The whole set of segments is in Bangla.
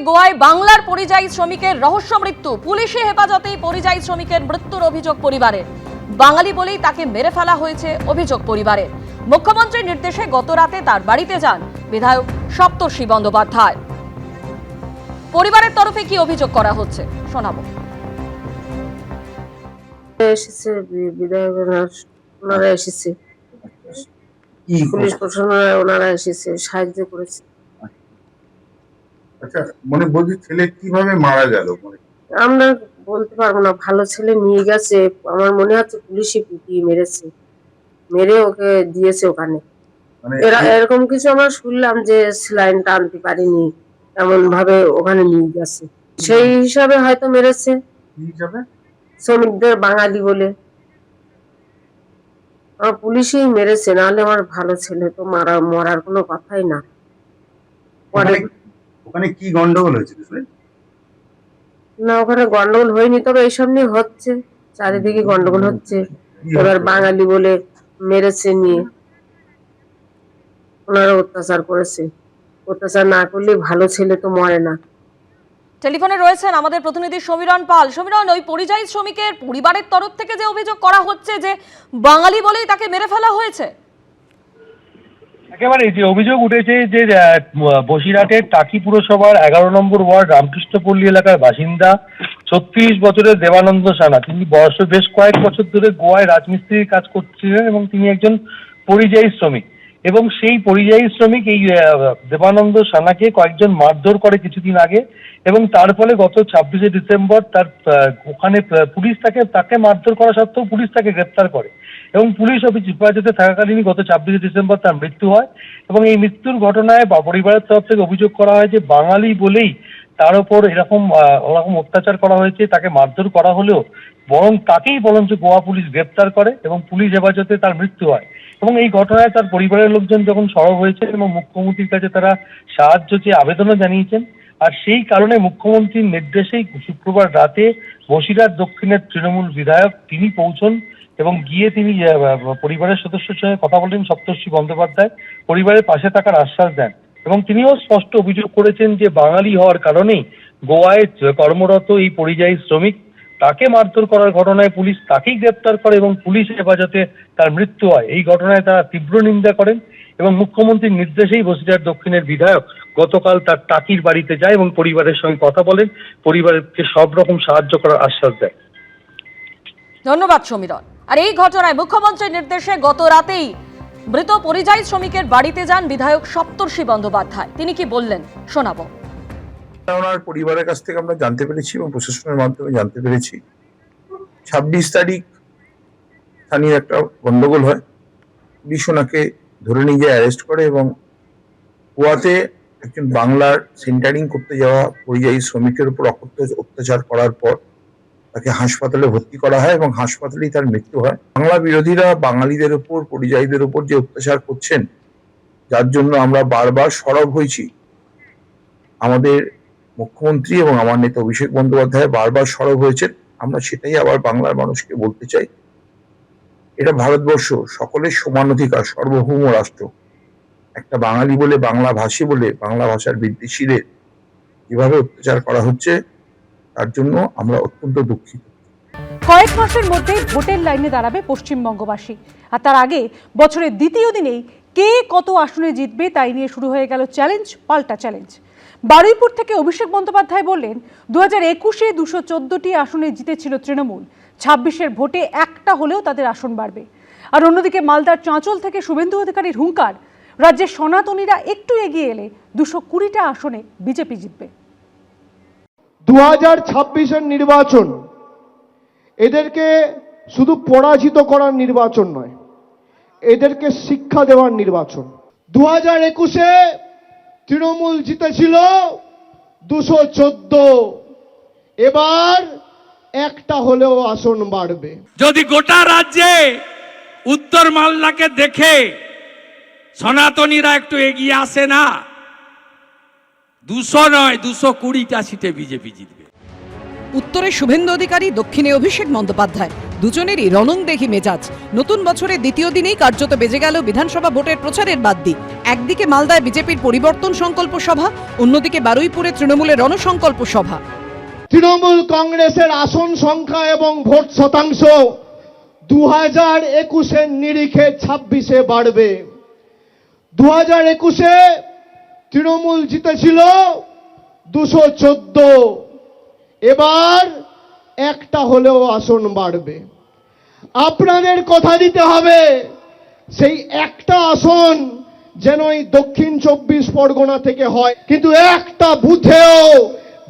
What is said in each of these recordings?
গোয়ায় বাংলার পরিযায়ী শ্রমিকের রহস্য মৃত্যু। পুলিশি হেফাজতেই পরিযায়ী শ্রমিকের মৃত্যুর অভিযোগ পরিবারের। বাঙালি বলেই তাকে মেরে ফেলা হয়েছে অভিযোগ পরিবারের। মুখ্যমন্ত্রীর নির্দেশে গত রাতে তার বাড়িতে যান বিধায়ক সপ্তর্ষি বন্দ্যোপাধ্যায়। পরিবারের তরফে কি অভিযোগ করা হচ্ছে শোনাবো। এসেছে বিধায়ক ওনারা এসেছে, পুলিশ প্রশাসন ওনারা এসেছে, সাহায্য করেছে। আচ্ছা, মানে বলছি ছেলে কিভাবে মারা গেল? আমরা বলতে পারবো না, ভালো ছেলে নিয়ে গেছে, আমার মনে হচ্ছে পুলিশই পিটিয়ে মেরেছে, মেরে ওকে দিয়েছে ওখানে। মানে এরকম কিছু আমরা শুনলাম যে স্যালাইনটা আনতে পারিনি, এমন ভাবে ওখানে নিয়ে গেছে, সেই হিসাবে হয়তো মেরেছে। কি হিসাবে? শ্রমিকদের বাঙালি বলে আমার পুলিশই মেরেছে, নাহলে আমার ভালো ছেলে তো মরার কোনো কথাই না। ওখানে কি গন্ডগোল হয়েছিল? না, ওখানে গন্ডগোল হয়নি, তবে এইসব নিয়ে হচ্ছে, চারিদিকে গন্ডগোল হচ্ছে। এবার বাঙালি বলে মেরেছে, নিয়ে ওনারা অত্যাচার করেছে। অত্যাচার না করলে ভালো ছেলে তো মরে না। টেলিফোনে রয়েছেন আমাদের প্রতিনিধি সমীরণ পাল। সমীরণ, ওই পরিযায়ী শ্রমিকের পরিবারের তরফ থেকে যে অভিযোগ করা হচ্ছে যে বাঙালি বলেই তাকে মেরে ফেলা হয়েছে, একেবারে যে অভিযোগ উঠেছে যে বসিরহাটের টাকি পুরসভার 11 নম্বর ওয়ার্ড রামকৃষ্ণপল্লী এলাকার বাসিন্দা 36 বছরের দেবানন্দ সানা, তিনি বেশ কয়েক বছর ধরে গোয়ায় রাজমিস্ত্রির কাজ করছিলেন এবং তিনি একজন পরিযায়ী শ্রমিক। এবং সেই পরিযায়ী শ্রমিক এই দেবানন্দ সানাকে কয়েকজন মারধর করে কিছুদিন আগে, এবং তার ফলে গত 26শে ডিসেম্বর তার ওখানে পুলিশ তাকে মারধর করা সত্ত্বেও পুলিশ তাকে গ্রেপ্তার করে এবং পুলিশ অফিস হেফাজতে থাকাকালীনই গত 26শে ডিসেম্বর তার মৃত্যু হয়। এবং এই মৃত্যুর ঘটনায় পরিবারের তরফ থেকে অভিযোগ করা হয় যে বাঙালি বলেই তার ওপর এরকম অত্যাচার করা হয়েছে, তাকে মারধর করা হলেও তাকেই বরঞ্চ গোয়া পুলিশ গ্রেপ্তার করে এবং পুলিশ হেফাজতে তার মৃত্যু হয়। এবং এই ঘটনায় তার পরিবারের লোকজন যখন সরব হয়েছে এবং মুখ্যমন্ত্রীর কাছে তারা সাহায্য চেয়ে আবেদনও জানিয়েছেন, আর সেই কারণে মুখ্যমন্ত্রীর নির্দেশেই শুক্রবার রাতে বসিরহাট দক্ষিণের তৃণমূল বিধায়ক তিনি পৌঁছন এবং গিয়ে তিনি পরিবারের সদস্যের সঙ্গে কথা বলেন। সপ্তর্ষি বন্দ্যোপাধ্যায় পরিবারের পাশে থাকার আশ্বাস দেন এবং তিনিও স্পষ্ট অভিযোগ করেছেন যে বাঙালি হওয়ার কারণেই গোয়ায় কর্মরত এই পরিযায়ী শ্রমিক, তাকে মারধর করার ঘটনায় পুলিশ তাকেই গ্রেপ্তার করে এবং পুলিশ হেফাজতে তার মৃত্যু হয়। এই ঘটনায় তারা তীব্র নিন্দা করেন এবং মুখ্যমন্ত্রীর নির্দেশেই বসিরহাট দক্ষিণের বিধায়ক গতকাল তার টাকির বাড়িতে যায় এবং পরিবারের সঙ্গে কথা বলেন, পরিবারকে সব রকম সাহায্য করার আশ্বাস দেয়। ধন্যবাদ সমীরণ। আর এই ঘটনায় মুখ্যমন্ত্রীর নির্দেশে গত রাতেই মৃত পরিযায়ী শ্রমিকের বাড়িতে যান বিধায়ক সপ্তর্ষি বন্দ্যোপাধ্যায়। তিনি কি বললেন শোনাবো। ওনার পরিবারের কাছ থেকে আমরা জানতে পেরেছি এবং প্রশাসনের মাধ্যমে জানতে পেরেছি 26 তারিখ স্থানীয় একটা গন্ডগোল হয়, পুলিশ ওনাকে ধরে নিয়ে গিয়ে অ্যারেস্ট করে এবং গোয়াতে একজন বাংলার সেন্টারিং করতে যাওয়া পরিযায়ী শ্রমিকের উপর অত্যাচার করার পর তাকে হাসপাতালে ভর্তি করা হয় এবং হাসপাতালেই তার মৃত্যু হয়। বাংলা বিরোধীরা বাঙালিদের উপর, পরিযায়ীদের উপর যে অত্যাচার করছেন, যার জন্য আমরা বারবার সরব হয়েছি, আমাদের মুখ্যমন্ত্রী এবং আমার নেতা অভিষেক বন্দ্যোপাধ্যায় বারবার সরব হয়েছেন, আমরা সেটাই আবার বাংলার মানুষকে বলতে চাই। এটা ভারতবর্ষ, সকলের সমান অধিকার, সার্বভৌম রাষ্ট্র। একটা বাঙালি বলে, বাংলা ভাষী বলে, বাংলা ভাষার বিদ্বেষীদের যেভাবে অত্যাচার করা হচ্ছে, তার জন্য আমরা অত্যন্ত দুঃখিত। কয়েক মাসের মধ্যেই ভোটের লাইনে দাঁড়াবে পশ্চিমবঙ্গবাসী, আর তার আগে বছরের দ্বিতীয় দিনেই কে কত আসনে জিতবে তাই নিয়ে শুরু হয়ে গেল চ্যালেঞ্জ, পাল্টা চ্যালেঞ্জ। বারুইপুর থেকে অভিষেক বন্দ্যোপাধ্যায় বললেন 2021-এ 214টি আসনে জিতেছিল তৃণমূল, 26-এর ভোটে একটা হলেও তাদের আসন বাড়বে। আর অন্যদিকে মালদার চাঁচল থেকে শুভেন্দু অধিকারীর হুঙ্কার, রাজ্যের সনাতনীরা একটু এগিয়ে এলে 220টা আসনে বিজেপি জিতবে। 2026-এর নির্বাচন এদেরকে শুধু পরাজিত করার নির্বাচন নয়, এদেরকে শিক্ষা দেওয়ার নির্বাচন। 2021-এ তৃণমূল জিতেছিল 214, এবার একটা হলেও আসন বাড়বে। যদি গোটা রাজ্যে উত্তর মালদাকে দেখে সনাতনীরা একটু এগিয়ে আসে না, 200 নয় 220টা সিটে বিজেপি জিতবে। উত্তরে শুভেন্দু অধিকারী, দক্ষিণে অভিষেক বন্দ্যোপাধ্যায়। দুজনেরই রণংদেহী মেজাজ। নতুন বছরের দ্বিতীয় দিনেই কার্যত বেজে গেল বিধানসভা ভোটের প্রচারের বাদ্যি। একদিকে মালদায় বিজেপির পরিবর্তন সংকল্প সভা, অন্যদিকে বারুইপুরে তৃণমূলের রণসংকল্প সভা। তৃণমূল কংগ্রেসের আসন সংখ্যা এবং ভোট শতাংশ 2021-এর নিরিখে 26-এ বাড়বে। 2021-এ তৃণমূল জিতেছিল 214, এবার একটা হলেও আসন বাড়বে। আপনাদের কথা দিতে হবে সেই একটা আসন যেন এই দক্ষিণ 24 পরগনা থেকে হয়, কিন্তু একটা বুথেও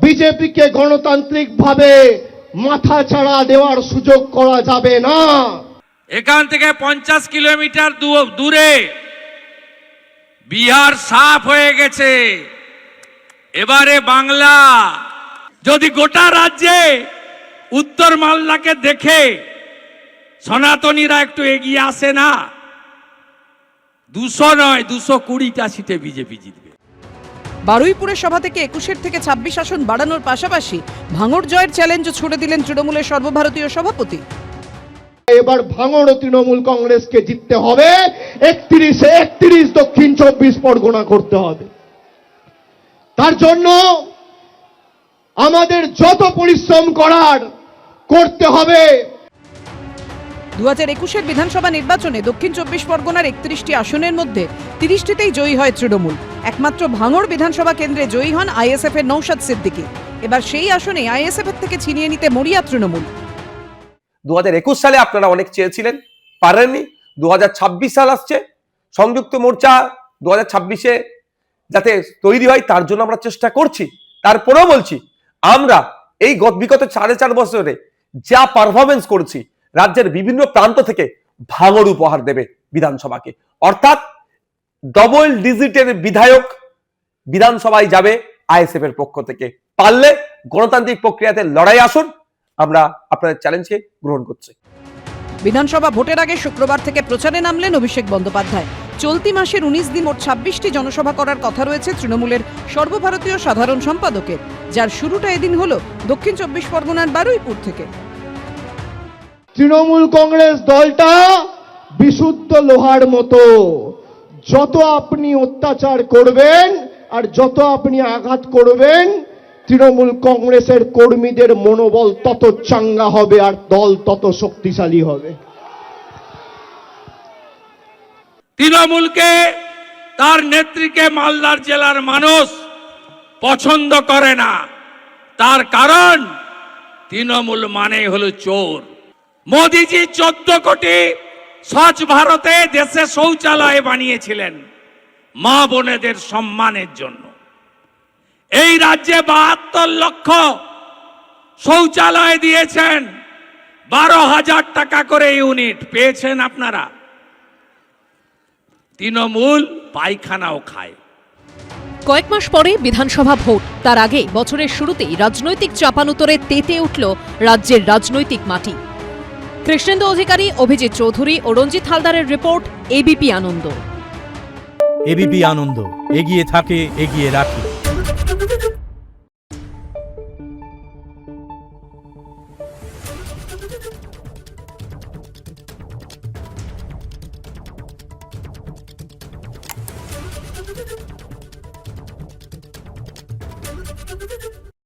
বিজেপিকে গণতান্ত্রিকভাবে মাথাচাড়া দেওয়ার সুযোগ করা যাবে না। এখান থেকে 50 কিলোমিটার দূরে বিহার সাফ হয়ে গেছে। এবারে বাংলা। যদি গোটা রাজ্যে উত্তর মালদাকে দেখে সনাতনীরা একটু এগিয়ে আসে না, 200 নয় 220টা সিটে বিজেপি জিতবে। বারুইপুরের সভা থেকে 21 থেকে 26 আসন বাড়ানোর পাশাপাশি ভাঙড় জয়ের চ্যালেঞ্জও ছুড়ে দিলেন তৃণমূলের সর্বভারতীয় সভাপতি। এবার ভাঙড় তৃণমূল কংগ্রেসকে জিততে হবে, 31 দক্ষিণ 24 পরগনা করতে হবে। তার জন্য আমাদের যত পরিশ্রম করার করতে হবে। 2021-এর বিধানসভা নির্বাচনে দক্ষিণ 24 পরগনার 31টি আসনের মধ্যে 30টিতেই জয়ী হয় তৃণমূল। একমাত্র ভাঙড় বিধানসভা কেন্দ্রে জয়ী হন আইএসএফ এর নৌশাদ সিদ্দিকী। এবার সেই আসনে আইএসএফ এর থেকে ছিনিয়ে নিতে মরিয়া তৃণমূল। 2021 সালে আপনারা অনেক চেয়েছিলেন, পারেননি। 2026 সাল আসছে, সংযুক্ত মোর্চা 2026-এ যাতে তৈরি হয় তার জন্য আমরা চেষ্টা করছি। তারপরেও বলছি, আমরা এই বিগত 4.5 বছরে যা পারফরমেন্স করেছি, রাজ্যের বিভিন্ন প্রান্ত থেকে ভাঙড় উপহার দেবে বিধানসভাকে। অর্থাৎ ডবল ডিজিটের বিধায়ক বিধানসভায় যাবে আইএসএফ এর পক্ষ থেকে। পারলে গণতান্ত্রিক প্রক্রিয়াতে লড়াই আসুন, আমরা আপনাদের চ্যালেঞ্জকে গ্রহণ করছি। বিধানসভা ভোটের আগে শুক্রবার থেকে প্রচারে নামলেন অভিষেক বন্দ্যোপাধ্যায়। চলতি মাসের 19 দিন মোট 26টি জনসভা করার কথা রয়েছে তৃণমূলের সর্বভারতীয় সাধারণ সম্পাদকের, যার শুরুটা এদিন হলো দক্ষিণ 24 পরগনার বারুইপুর থেকে। তৃণমূল কংগ্রেস দলটা বিশুদ্ধ লোহার মতো, যত আপনি অত্যাচার করবেন আর যত আপনি আঘাত করবেন, তৃণমূল কংগ্রেসের কর্মীদের মনোবল তত চাঙ্গা হবে আর দল তত শক্তিশালী হবে। তৃণমূলকে, তার নেত্রীকে মালদার জেলার মানুষ পছন্দ করে না। তার কারণ তৃণমূল মানে হলো চোর। মোদিজি 14 কোটি স্বচ্ছ ভারতে দেশে শৌচালয় বানিয়েছিলেন মা বোনেদের সম্মানের জন্য। এই রাজ্যে 72 লক্ষ শৌচালয় দিয়েছেন, 12,000 টাকা করে ইউনিট পেয়েছেন আপনারা। তৃণমূল পায়খানাও খায়। কয়েক মাস পরে বিধানসভা ভোট, তার আগে বছরের শুরুতেই রাজনৈতিক চাপানুতরে তেতে উঠল রাজ্যের রাজনৈতিক মাটি। কৃষ্ণেন্দু অধিকারী, অভিজিৎ চৌধুরী ও রঞ্জিত হালদারের রিপোর্ট, এবিপি আনন্দ। এবিপি আনন্দ, এগিয়ে থাকে, এগিয়ে রাখে।